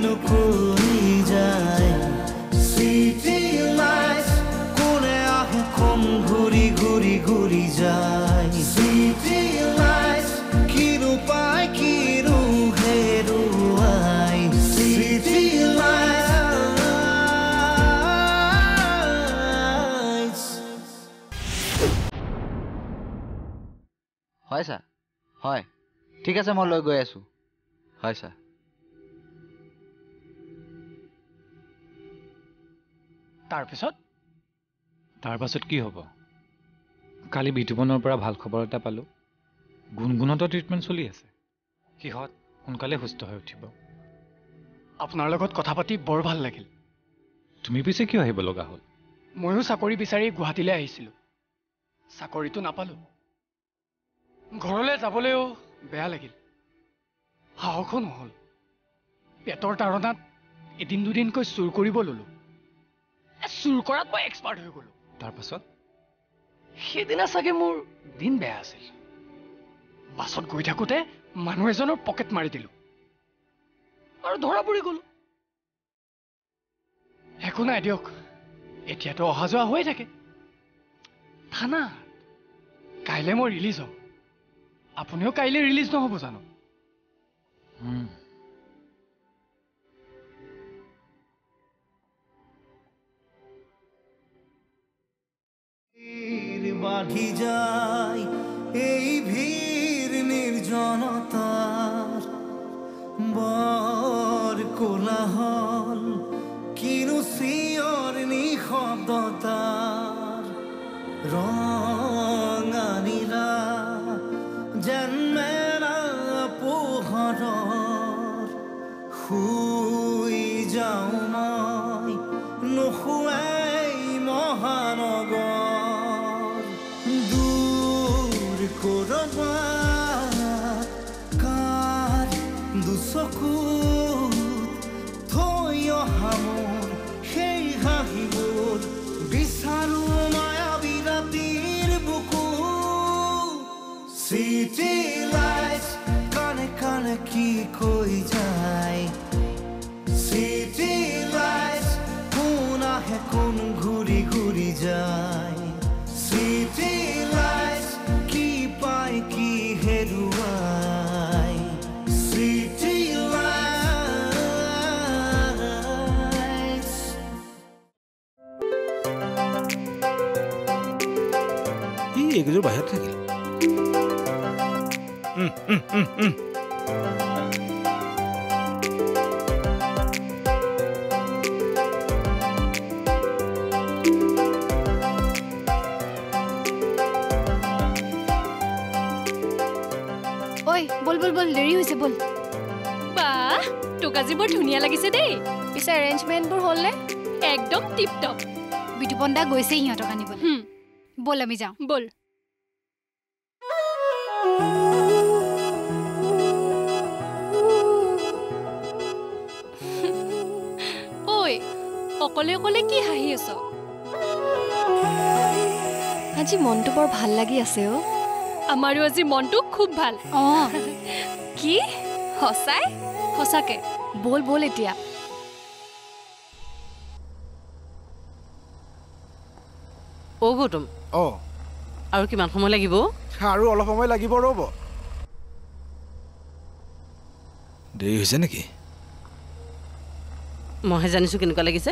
লুকুই যায় সিটি লাইটস কোনে আহে কোন ঘুৰি ঘুৰি ঘুৰি যায় সিটি লাইটস কিনো পায় কিনো হেৰুৱাই সিটি লাইটস হয় ছাৰ হয় ঠিক আছে মই লৈ গৈ আছোঁ হয় ছাৰ তাৰ পাছত কি হ'ব কালি বিতুপনৰ পৰা ভাল খবৰ এটা পালোঁ গুণগুণতো ট্ৰিটমেণ্ট চলি আছে সিহঁত সোনকালে সুস্থ হৈ উঠিব আপোনাৰ লগত কথা পাতি বৰ ভাল লাগিল তুমি পিছে কিয় আহিব লগা হ'ল ময়ো চাকৰি বিচাৰি গুৱাহাটীলৈ আহিছিলোঁ চাকৰিটো নাপালোঁ ঘৰলৈ যাবলৈও বেয়া লাগিল সাহসো নহ'ল পেটৰ তাৰণাত এদিন দুদিনকৈ চুৰ কৰিব ল'লোঁ চুৰ কৰাত মই এক্সপাৰ্ট হৈ গ'লোঁ তাৰপাছত সেইদিনা চাগে মোৰ দিন বেয়া আছিল বাছত গৈ থাকোঁতে মানুহ এজনৰ পকেট মাৰি দিলোঁ আৰু ধৰা পৰি গ'লোঁ একো নাই দিয়ক এতিয়াতো অহা যোৱা হৈয়ে থাকে থানা কাইলৈ মই ৰিলিজ হ'ম আপুনিও কাইলৈ ৰিলিজ নহ'ব জানো বাঢ়ি যায় এই ভিৰ নিৰ্জনতাৰ বৰ কোলাহল কিনো চিঞৰ নিশব্দতাৰ ৰঙা নীলা যেন মেলা পোহৰৰ শুই যাওঁ মই নুশুৱাই মহানগৰ দূৰ কৰবাত কাৰ দুচকুত থৈ অহা মোৰ সেই হাঁহিবোৰ বিচাৰো মায়াবী ৰাতিৰ বুকু চিটি লাইটস কানে কানে কি কৈ যায় চিটি লাইটস কোন আহে কোন ঘূৰি ঘূৰি যায় চিটি লাইটস কি পায় কি হেৰুৱাই চিটি লাইটস ই এইকেইযোৰ বাহিৰত থাকিল ঐ বল বল বল দেৰি হৈছে বল বাহ তোক আজি বৰ ধুনীয়া লাগিছে দেই পিছে এৰেঞ্জমেণ্টবোৰ হ'লনে একদম টিপ টপ বিতুপন দা গৈছে সিহঁতক আনিবলৈ বল আমি যাওঁ বল ঐ অকলে অকলে কি হাঁহি আছ আজি মনটো বৰ ভাল লাগি আছে অ আমাৰো আজি মনটো খুব ভাল কি সঁচাই সঁচাকে বল বল এতিয়া অ গৌতম আৰু কিমান সময় লাগিব আৰু অলপ সময় লাগিব ৰ'ব দেৰি হৈছে নেকি মইহে জানিছোঁ কেনেকুৱা লাগিছে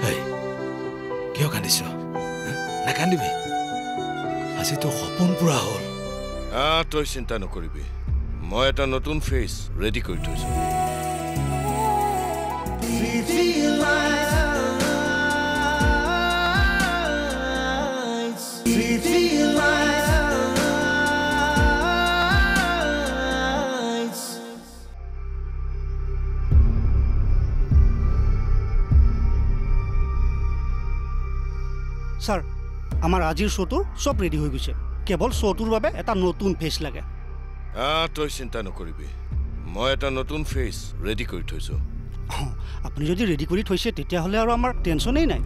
এই কিয় কান্দিছ নাকান্দিবি আজি তোৰ সপোন পূৰা হ'ল তই চিন্তা নকৰিবি মই এটা নতুন ফেচ ৰেডি কৰি থৈছো City lights, city lights. Sir আমার আজির শোটো সব রেডি হয়ে গেছে কেবল শোটোর বাবে এটা নতুন ফেস লাগে তই চিন্তা নকৰিবি মই এটা নতুন ফেচ ৰেডি কৰি থৈছো আপনি যদি ৰেডি কৰে থৈছে তেতিয়াহলে আৰ আমাৰ টেনশনই নাই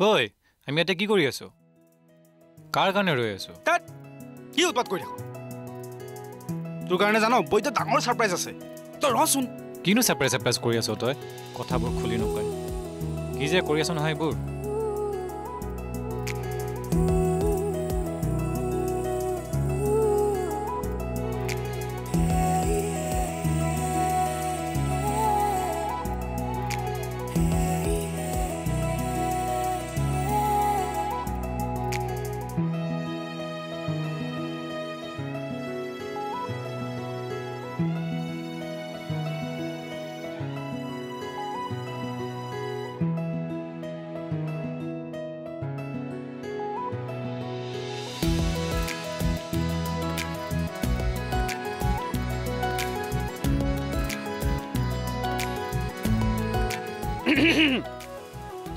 ঐ আমি ইয়াতে কি কৰি আছো কাৰ কাৰণে ৰৈ আছো তাত কি উৎপাত কৰি থাক তোৰ কাৰণে জানো বৈতে ডাঙৰ সাৰপ্ৰাইজ আছে তই ৰচোন কিনো ছাৰপ্ৰাইজ কৰি আছ তই কথাবোৰ খুলি নকয় কি যে কৰি আছ নহয় এইবোৰ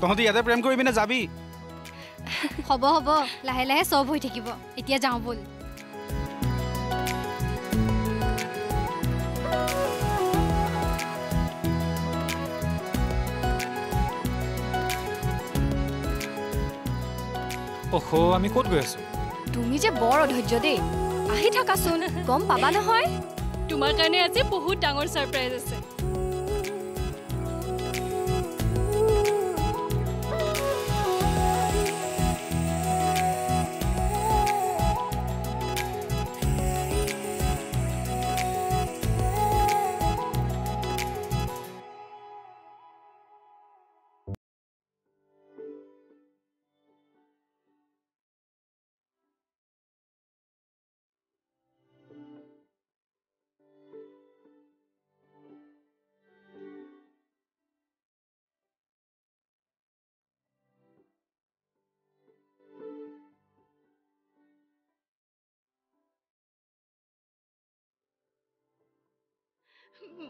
তহঁতি ইয়াতে প্ৰেম কৰিবি নে যাবি হ'ব হ'ব লাহে লাহে সব হৈ থাকিব এতিয়া যাওঁ বল অহ আমি ক'ত গৈ আছো তুমি যে বৰ অধৈৰ্য দেই আহি থাকাচোন গম পাবা নহয় তোমাৰ কাৰণে আজি বহুত ডাঙৰ ছাৰপ্ৰাইজ আছে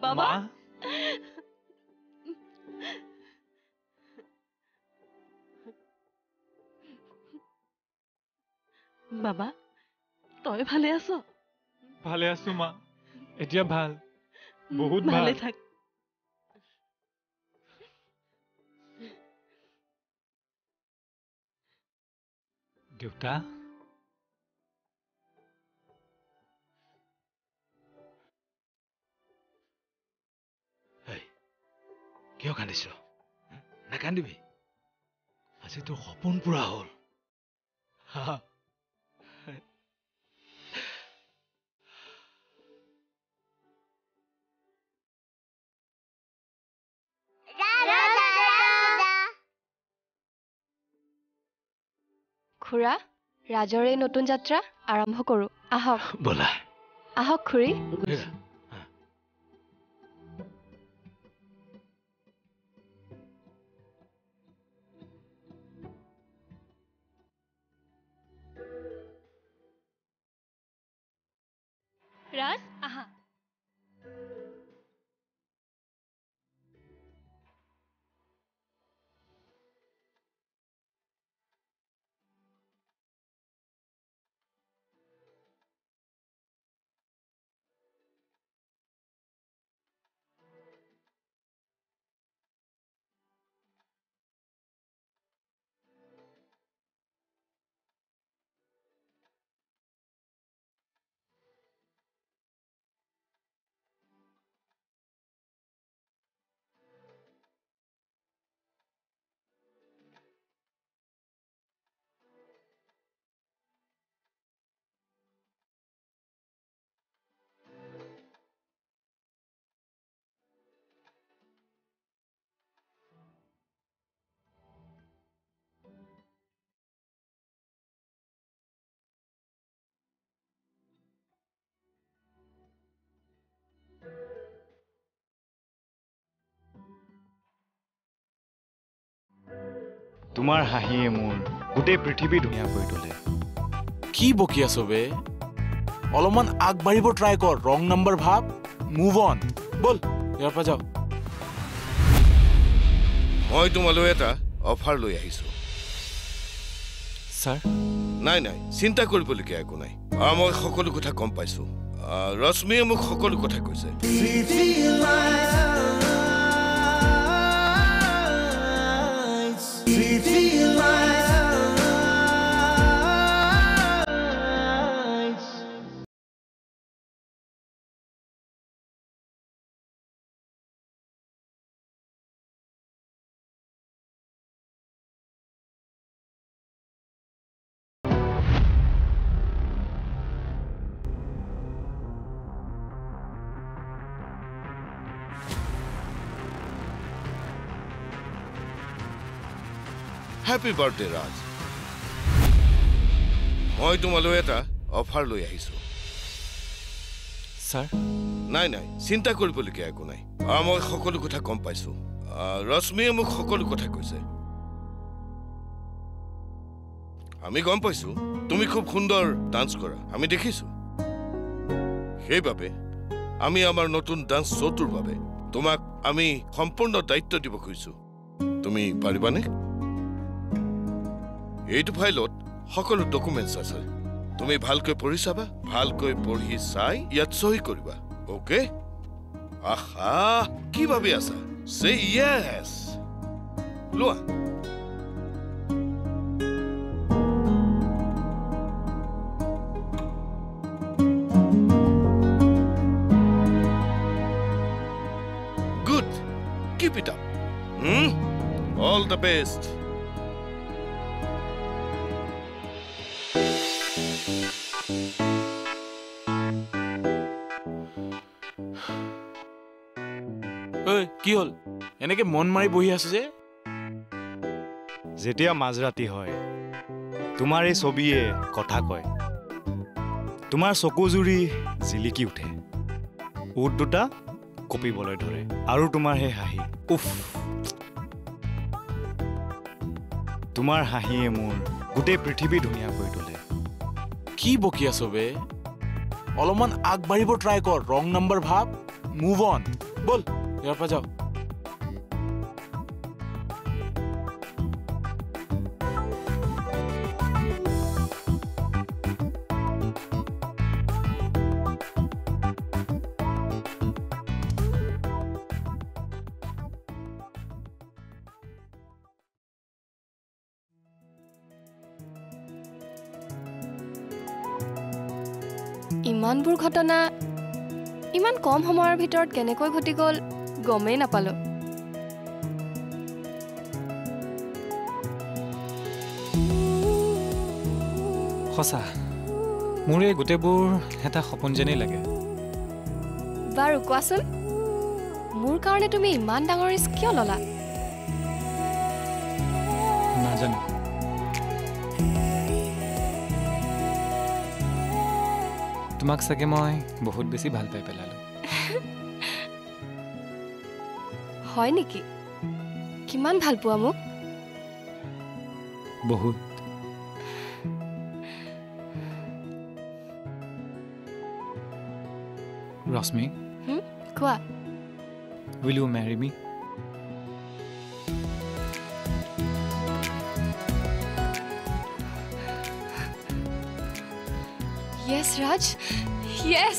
বাবা বাবা তই ভালে আছ ভালে আছো মা এতিয়া ভাল বহুত ভাল ভালে থাক দেউতা কিয় কান্দিছ নাকান্দিবি আজি তোৰ সপোন পূৰা হ'ল খুৰা ৰাজৰ এই নতুন যাত্ৰা আৰম্ভ কৰো আহক বলা আহক খুৰী ৰাজ আহা তোমাৰ হাঁহিয়ে মোৰ গোটেই পৃথিৱী ধুনীয়া কৰি তোলে। কি বকি আছ বে? অলপমান আগবাঢ়িব ট্ৰাই কৰ, ৰং নাম্বাৰ ভাব, মুভ অন। বল ইয়াৰ পৰা যাও। মই তোমালৈ এটা অফাৰ লৈ আহিছো। স্যাৰ নাই নাই, চিন্তা কৰিবলগীয়া একো নাই। মই সকলো কথা গম পাইছো। ৰশ্মিয়ে মোক সকলো কথা কৈছে। হ্যাপি বাৰ্থডে ৰাজ। মই তোমালৈ এটা অফাৰ লৈ আহিছো। স্যাৰ নাই নাই, চিন্তা কৰিবলগীয়া একো নাই। মই সকলো কথা গম পাইছো। ৰশ্মিয়ে মোক সকলো কথা কৈছে। আমি গম পাইছো তুমি খুব সুন্দৰ ডান্স কৰা, আমি দেখিছো। সেইবাবে আমি আমাৰ নতুন ডান্স শ্ব'টোৰ বাবে তোমাক আমি সম্পূৰ্ণ দায়িত্ব দিব খুজিছো। তুমি পাৰিবানে? এইটো ফাইলত সকলো ডকুমেণ্টছ আছে। তুমি ভালকৈ পঢ়ি চাবা, ভালকৈ পঢ়ি চাই ইয়াত সহি কৰিবা। ওকে? আহা, কি ভাবি আছা? সে ইয়েছ। লোৱা। Good, keep it up. All the best. কি হল? এনেকে মন মাৰি বহি আছো যে? যেতিয়া মাজৰাতি হয় তোমাৰ এই ছবিয়ে কথা কয়। তোমাৰ চকুজুৰি জিলিকি উঠে, উট দুটা কঁপিবলৈ ধৰে, আৰু তোমাৰ সেই হাঁহি, উফ! তোমাৰ হাঁহিয়ে মোৰ গোটেই পৃথিৱী ধুনীয়া কৰি তোলে। কি বকি আছ বে? অলপমান আগবাঢ়িব ট্ৰাই কৰ, ৰং নাম্বাৰ ভাব, মুভ অন। বল ইয়াৰ পৰা যাও। ইমানবোৰ ঘটনা ইমান কম সময়ৰ ভিতৰত কেনেকৈ ঘটি গ'ল গমেই নাপালো। সঁচা, মোৰ এই গোটেইবোৰ এটা সপোন যেনেই লাগে। বাৰু কোৱাচোন, মোৰ কাৰণে তুমি ইমান ডাঙৰ ৰিস্ক কিয় ল'লা? নাজানো। তোমাক চাগে মই বহুত বেছি ভাল পাই পেলালো। হয় নেকি? কিমান ভাল পোৱা মোক? বহুত। ৰশ্মি, কোৱা। Will you marry me? Yes, Raj. Yes.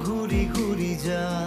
ঘুৰি ঘুৰি যায়